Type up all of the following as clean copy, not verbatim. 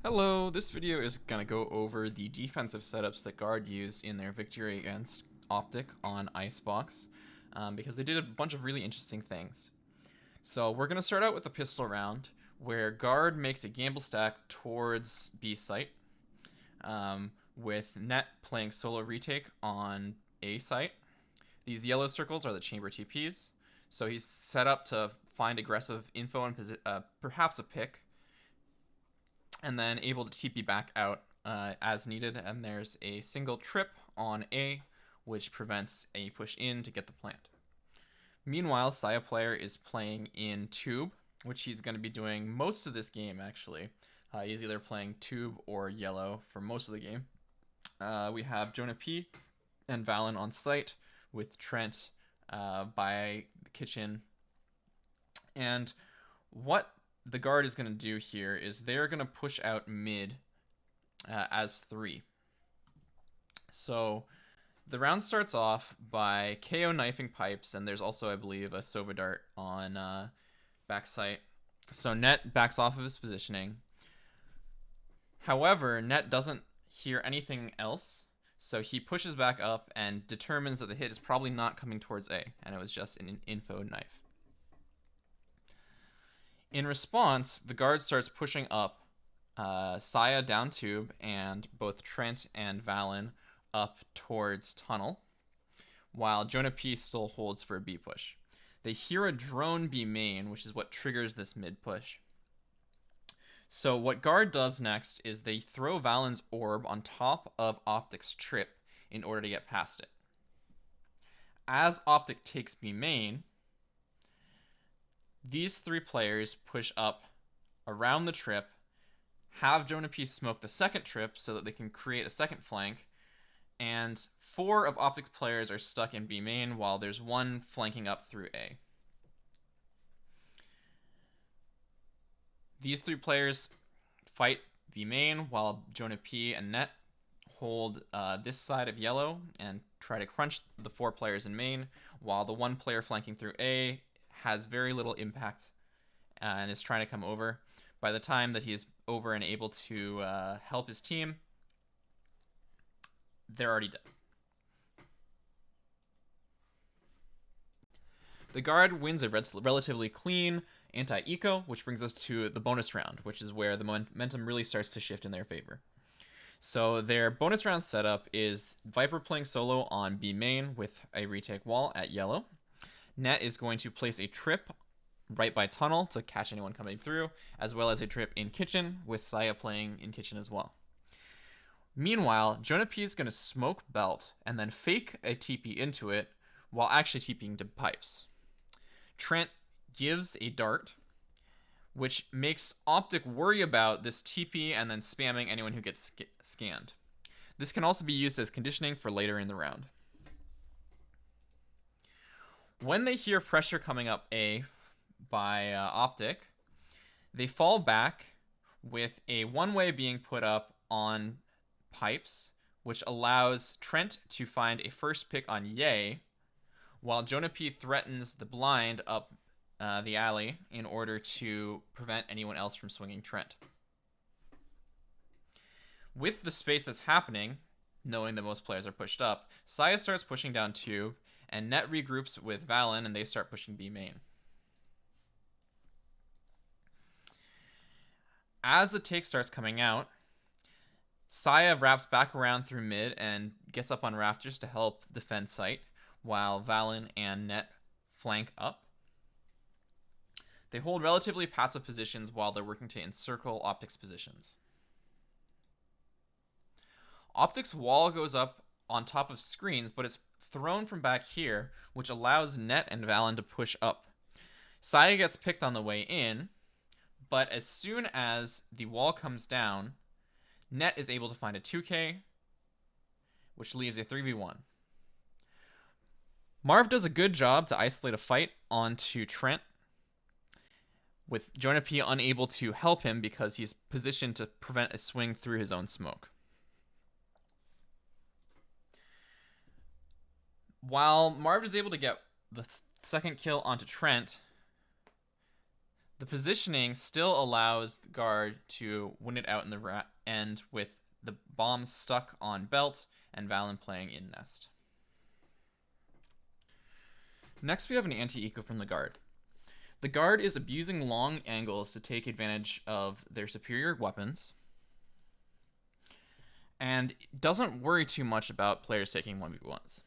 Hello, this video is going to go over the defensive setups that Guard used in their victory against Optic on Icebox, because they did a bunch of really interesting things. So we're going to start out with the pistol round, where Guard makes a gamble stack towards B site, with Net playing solo retake on A site. These yellow circles are the chamber TPs, so he's set up to find aggressive info and perhaps a pick, and then able to TP back out as needed. And there's a single trip on A, which prevents a push in to get the plant. Meanwhile, Saya player is playing in Tube, which he's going to be doing most of this game, actually. He's either playing Tube or Yellow for most of the game. We have Jonah P and Valen on site, with Trent by the kitchen. And what the Guard is going to do here is they're going to push out mid as 3. So the round starts off by KO knifing pipes, and there's also, I believe, a Sova dart on backside. So Net backs off of his positioning. However, Net doesn't hear anything else, so he pushes back up and determines that the hit is probably not coming towards A, and it was just an info knife. In response, the Guard starts pushing up Saya down Tube and both Trent and Valen up towards Tunnel, while Jonah P still holds for a B push. They hear a drone B main, which is what triggers this mid push. So what Guard does next is they throw Valen's orb on top of Optic's trip in order to get past it. As Optic takes B main, these 3 players push up around the trip, have Jonah P smoke the second trip so that they can create a second flank, and 4 of Optic's players are stuck in B main while there's 1 flanking up through A. These 3 players fight B main while Jonah P and Net hold this side of Yellow and try to crunch the 4 players in main, while the 1 player flanking through A has very little impact and is trying to come over. By the time that he is over and able to help his team, they're already dead. The Guard wins a relatively clean anti-eco, which brings us to the bonus round, which is where the momentum really starts to shift in their favor. So their bonus round setup is Viper playing solo on B main with a retake wall at Yellow. Net is going to place a trip right by Tunnel to catch anyone coming through, as well as a trip in Kitchen, with Saya playing in Kitchen as well. Meanwhile, Jonah P is going to smoke Belt and then fake a TP into it while actually TPing to pipes. Trent gives a dart, which makes Optic worry about this TP and then spamming anyone who gets scanned. This can also be used as conditioning for later in the round. When they hear pressure coming up A by Optic, they fall back with a one-way being put up on pipes, which allows Trent to find a first pick on Ye, while Jonah P threatens the blind up the alley in order to prevent anyone else from swinging Trent. With the space that's happening, knowing that most players are pushed up, Saya starts pushing down Tube, and Net regroups with Valen, and they start pushing B main. As the take starts coming out, Saya wraps back around through mid and gets up on rafters to help defend site, while Valen and Net flank up. They hold relatively passive positions while they're working to encircle Optic's positions. Optic's wall goes up on top of screens, but it's thrown from back here, which allows Net and Valen to push up. Saya gets picked on the way in, but as soon as the wall comes down, Net is able to find a 2K, which leaves a 3v1. Marv does a good job to isolate a fight onto Trent, with Jonah P unable to help him because he's positioned to prevent a swing through his own smoke. While Marv is able to get the second kill onto Trent, The positioning still allows the guard to win it out in the end with the bombs stuck on belt and Valen playing in nest. Next, we have an anti-eco from the guard. The guard is abusing long angles to take advantage of their superior weapons and doesn't worry too much about players taking 1v1s.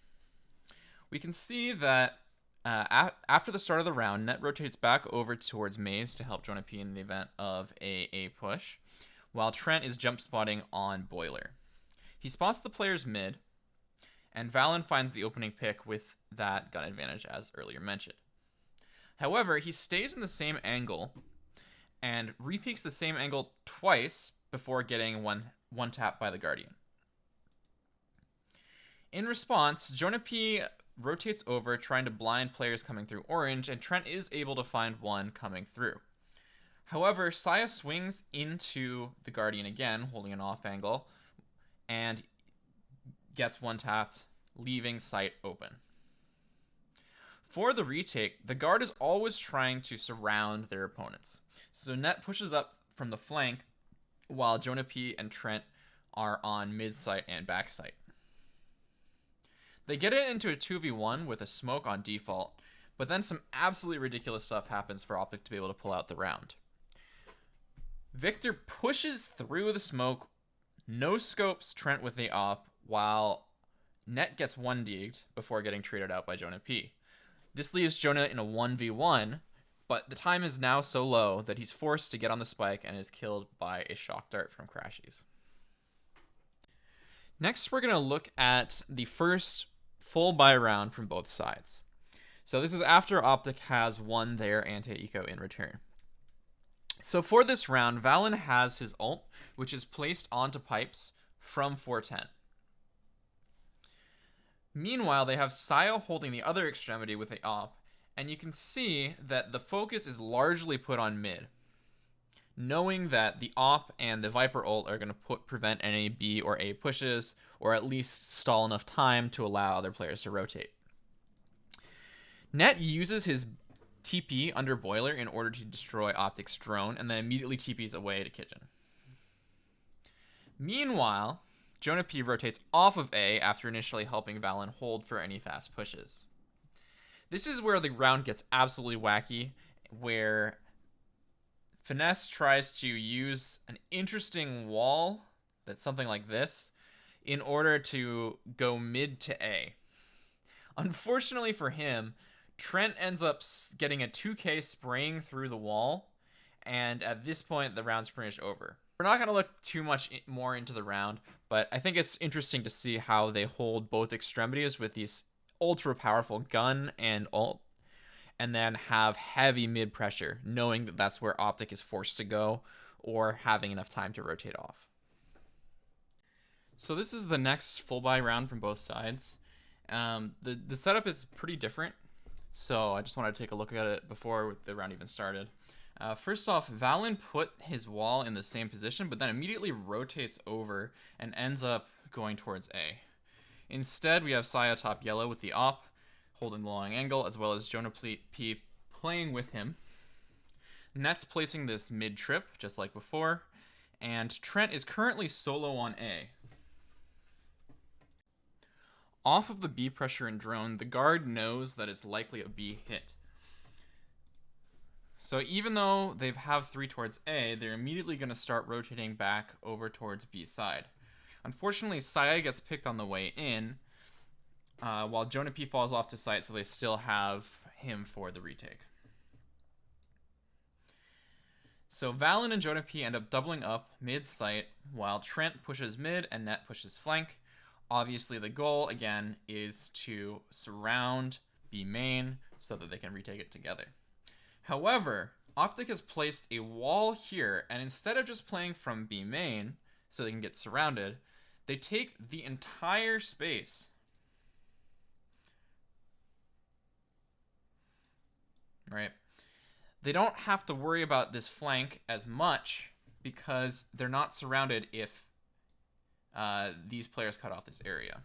We can see that after the start of the round, Net rotates back over towards Maze to help Jonah P in the event of a push, while Trent is jump spotting on Boiler. He spots the player's mid, and Valen finds the opening pick with that gun advantage as earlier mentioned. However, he stays in the same angle and repeaks the same angle twice before getting one tap by the Guardian. In response, Jonah P rotates over, trying to blind players coming through orange, and Trent is able to find one coming through. However, Saya swings into the Guardian again, holding an off angle, and gets one tapped, leaving sight open. For the retake, the guard is always trying to surround their opponents. So Net pushes up from the flank, while Jonah P and Trent are on mid sight and back sight. They get it into a 2v1 with a smoke on default, but then some absolutely ridiculous stuff happens for Optic to be able to pull out the round. Victor pushes through the smoke, no scopes Trent with the op, while Net gets 1-degged before getting traded out by Jonah P. This leaves Jonah in a 1v1, but the time is now so low that he's forced to get on the spike and is killed by a shock dart from Crashies. Next, we're going to look at the first full buy round from both sides. So this is after Optic has won their anti-eco in return. So for this round, Valen has his ult, which is placed onto pipes from 410. Meanwhile, they have Saya holding the other extremity with the op, and you can see that the focus is largely put on mid, knowing that the op and the Viper ult are going to prevent any B or A pushes, or at least stall enough time to allow other players to rotate. Net uses his TP under Boiler in order to destroy Optic's drone, and then immediately TPs away to Kitchen. Meanwhile, Jonah P rotates off of A after initially helping Valen hold for any fast pushes. This is where the round gets absolutely wacky, where Finesse tries to use an interesting wall that's something like this in order to go mid to A. Unfortunately for him, Trent ends up getting a 2K spraying through the wall, and at this point, the round's pretty much over. We're not going to look too much more into the round, but I think it's interesting to see how they hold both extremities with these ultra powerful gun and ult, and then have heavy mid pressure, knowing that that's where Optic is forced to go, or having enough time to rotate off. So this is the next full buy round from both sides. The setup is pretty different, so I just wanted to take a look at it before the round even started. First off, Valen put his wall in the same position, but then immediately rotates over and ends up going towards A. Instead, we have Saya top yellow with the op, holding the long angle, as well as Jonah P playing with him. Net's placing this mid trip, just like before, and Trent is currently solo on A. Off of the B pressure and drone, the guard knows that it's likely a B hit. So even though they have 3 towards A, they're immediately going to start rotating back over towards B side. Unfortunately, Saya gets picked on the way in, while Jonah P falls off to sight, so they still have him for the retake. So Valen and Jonah P end up doubling up mid-sight, while Trent pushes mid and Net pushes flank. Obviously, the goal, again, is to surround B main so that they can retake it together. However, Optic has placed a wall here, and instead of just playing from B main so they can get surrounded, they take the entire space. Right? They don't have to worry about this flank as much because they're not surrounded if these players cut off this area.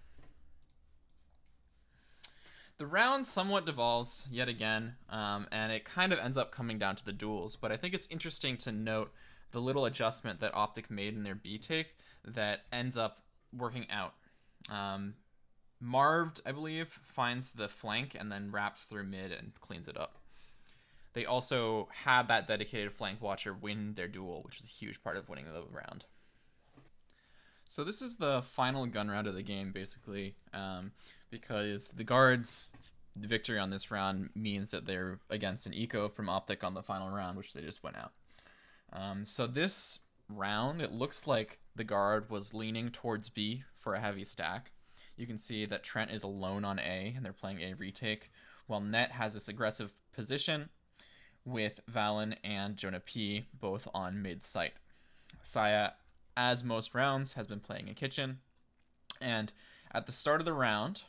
The round somewhat devolves yet again, and it kind of ends up coming down to the duels. But I think it's interesting to note the little adjustment that Optic made in their B take that ends up working out. Marved, I believe, finds the flank and then wraps through mid and cleans it up. They also had that dedicated flank watcher win their duel, which is a huge part of winning the round. So this is the final gun round of the game, basically, because the guards' victory on this round means that they're against an eco from Optic on the final round, which they just went out. So this round, it looks like the guard was leaning towards B for a heavy stack. You can see that Trent is alone on A, and they're playing A retake, while Net has this aggressive position with Valen and Jonah P both on mid site. Saya, as most rounds, has been playing in kitchen, and at the start of the round,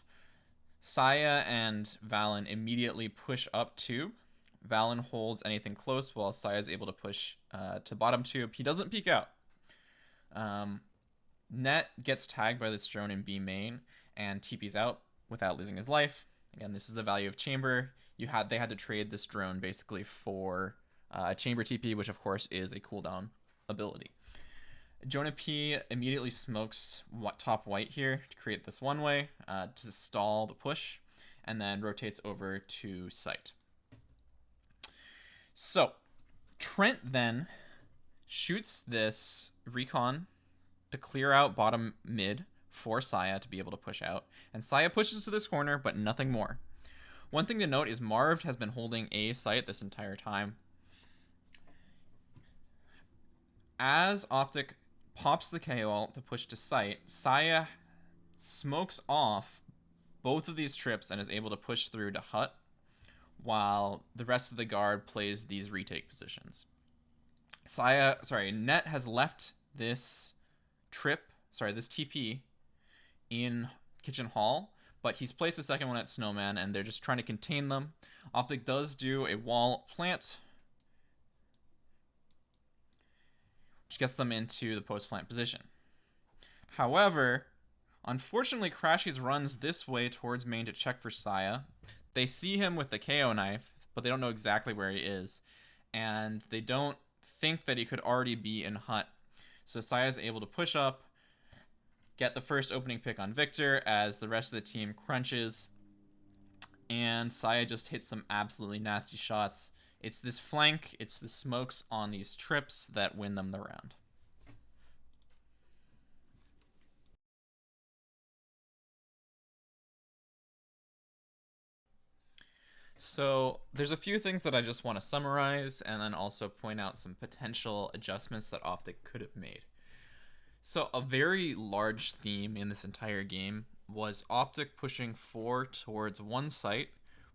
Saya and Valen immediately push up tube. Valen holds anything close while Saya is able to push to bottom tube. He doesn't peek out. Net gets tagged by this drone in B main and TP's out without losing his life. Again, this is the value of chamber. They had to trade this drone basically for chamber TP, which of course is a cooldown ability. Jonah P immediately smokes top white here to create this one way to stall the push, and then rotates over to site. So Trent then shoots this recon to clear out bottom mid for Saya to be able to push out, and Saya pushes to this corner, but nothing more. One thing to note is Marved has been holding A site this entire time. As Optic pops the KO ult to push to site, Saya smokes off both of these trips and is able to push through to hut, while the rest of the guard plays these retake positions. Net has left this this TP in Kitchen Hall, but he's placed the second one at Snowman, and they're just trying to contain them. Optic does do a wall plant, which gets them into the post-plant position. However, unfortunately, Crashies runs this way towards main to check for Saya. They see him with the KO knife, but they don't know exactly where he is, and they don't think that he could already be in hut. So Saya is able to push up, get the first opening pick on Victor as the rest of the team crunches, and Saya just hits some absolutely nasty shots. It's this flank, it's the smokes on these trips that win them the round. So there's a few things that I just want to summarize and then also point out some potential adjustments that Optic could have made. So a very large theme in this entire game was Optic pushing 4 towards one site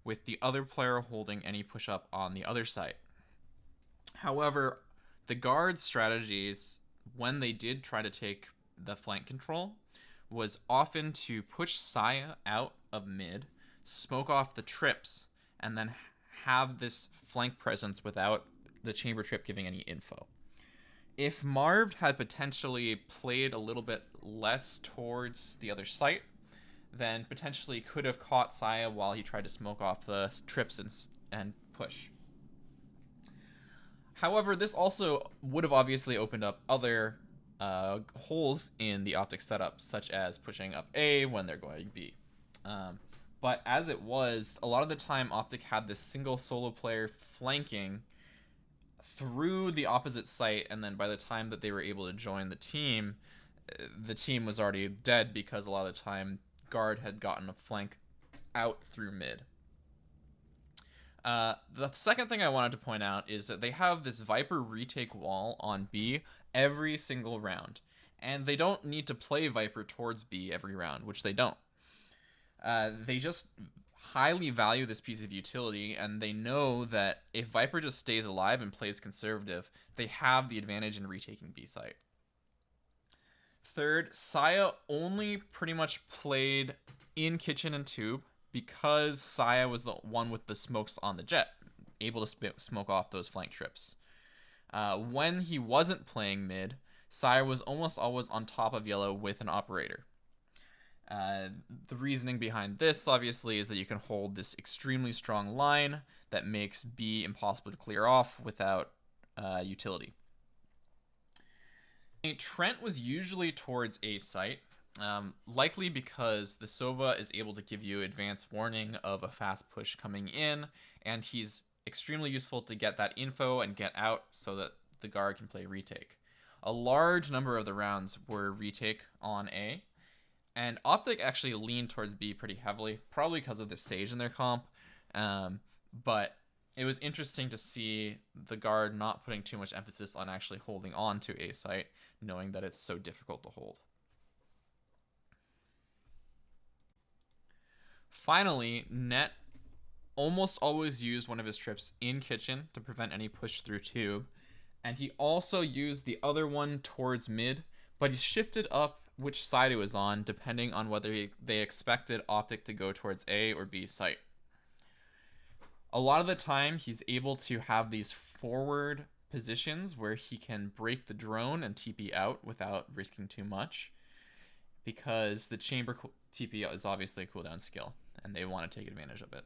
with the other player holding any push-up on the other site. However, the guard strategies, when they did try to take the flank control, was often to push Saya out of mid, smoke off the trips, and then have this flank presence without the chamber trip giving any info. If Marv had potentially played a little bit less towards the other site, then potentially could have caught Saya while he tried to smoke off the trips and push. However, this also would have obviously opened up other holes in the Optic setup, such as pushing up A when they're going B. But as it was, a lot of the time Optic had this single solo player flanking through the opposite site, and then by the time that they were able to join the team was already dead because a lot of the time guard had gotten a flank out through mid. The second thing I wanted to point out is that they have this Viper retake wall on B every single round, and they don't need to play Viper towards B every round, which they don't. They just highly value this piece of utility, and they know that if Viper just stays alive and plays conservative, they have the advantage in retaking B site. Third, Saya only pretty much played in kitchen and tube because Saya was the one with the smokes on the jet, able to smoke off those flank trips. When he wasn't playing mid, Saya was almost always on top of yellow with an operator. The reasoning behind this, obviously, is that you can hold this extremely strong line that makes B impossible to clear off without utility. Trent was usually towards A site, likely because the Sova is able to give you advance warning of a fast push coming in, and he's extremely useful to get that info and get out so that the guard can play retake. A large number of the rounds were retake on A, and Optic actually leaned towards B pretty heavily, probably because of the Sage in their comp, but it was interesting to see the guard not putting too much emphasis on actually holding on to A site, knowing that it's so difficult to hold. Finally, Net almost always used one of his trips in kitchen to prevent any push through tube, and he also used the other one towards mid, but he shifted up which side it was on depending on whether they expected Optic to go towards A or B site. A lot of the time, he's able to have these forward positions where he can break the drone and TP out without risking too much, because the chamber TP is obviously a cooldown skill, and they want to take advantage of it.